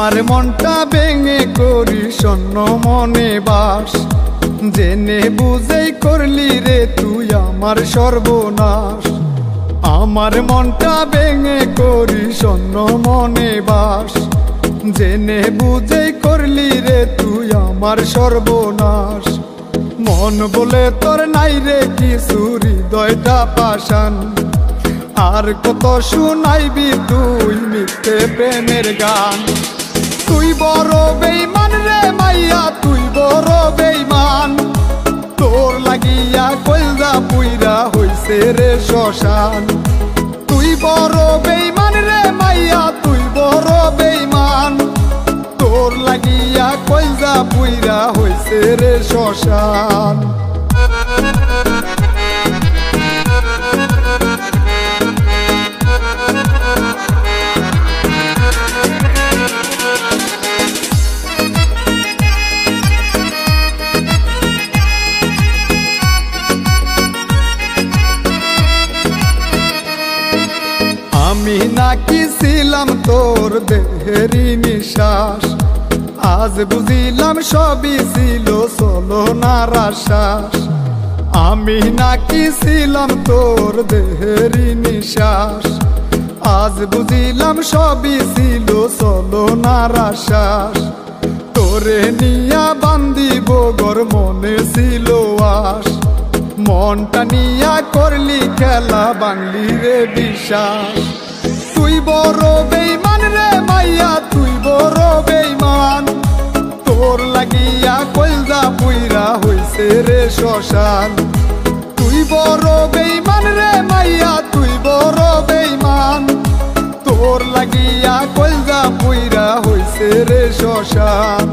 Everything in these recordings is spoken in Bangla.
আমার মনটা ভেঙে করি শূন্য মনে বাস, জেনে বুঝেই করলি রে তুই আমার সর্বনাশ। আমার মনটা ভেঙে করি শূন্য মনে বাস, জেনে বুঝেই করলি রে তুই আমার সর্বনাশ। মন বলে তোর নাই রে কিছু, হৃদয়টা পাষাণ, আর কত শুনাইবি তুই মিথ্যে প্রেমের গান। তুই বড় বেঈমান রে মাইয়া, তুই বড় বেঈমান, তোর লাগিয়া কলজা পুইরা হইছে রে শ্মশান। তুই বড় বেঈমান রে মাইয়া, তুই বড় বেঈমান, তোর লাগিয়া কলজা পুইরা হইছে রে শ্মশান। আমি নাকি ছিলাম তোর দেহেরই নিঃশ্বাস, আজ বুঝিলাম সবই ছিল ছলনার আশ্বাস। আমি নাকি ছিলাম তোর দেহেরই নিঃশ্বাস, আজ বুঝিলাম সবই ছিল ছলনার আশ্বাস। তোরে নিয়া বান্দিব ঘর মনে ছিল আস, মনটা নিয়া করলি খেলা বাংলি রে বিশ্বাস। তুই বড় বেঈমান রে মাইয়া, তুই বড় বেঈমান, তোর লাগিয়া কলজা পুইরা হইছে রে শ্মশান। তুই বড় বেঈমান রে মাইয়া, তুই বড় বেঈমান, তোর লাগিয়া কলজা পুইরা হইছে রে শ্মশান।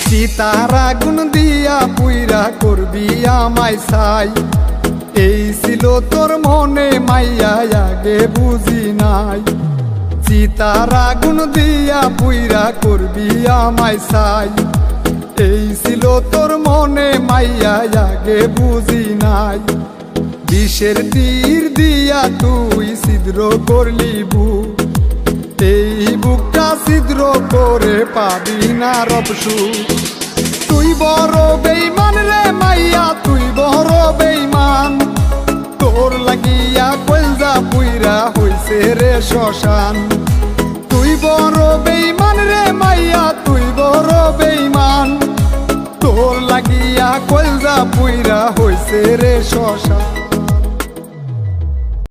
চিতার আগুন দিয়া পুইরা করবি আমায় ছাই, এই ছিল তোর মনে মাইয়া আগে বুঝি নাই। চিতার আগুন দিয়া পুইরা করবি আমায় ছাই, এই ছিল তোর মনে মাইয়া আগে বুঝি নাই। বিষের তীর দিয়া তুই ছিদ্র করলি বুক, এই বুকটা ছিদ্র করে পাবি না রব সুখ। তুই বড় বেঈমান রে মাইয়া, তুই বড় বেঈমান, তোর লাগিয়া কলজা পুইরা হইছে রে শ্মশান। তুই বড়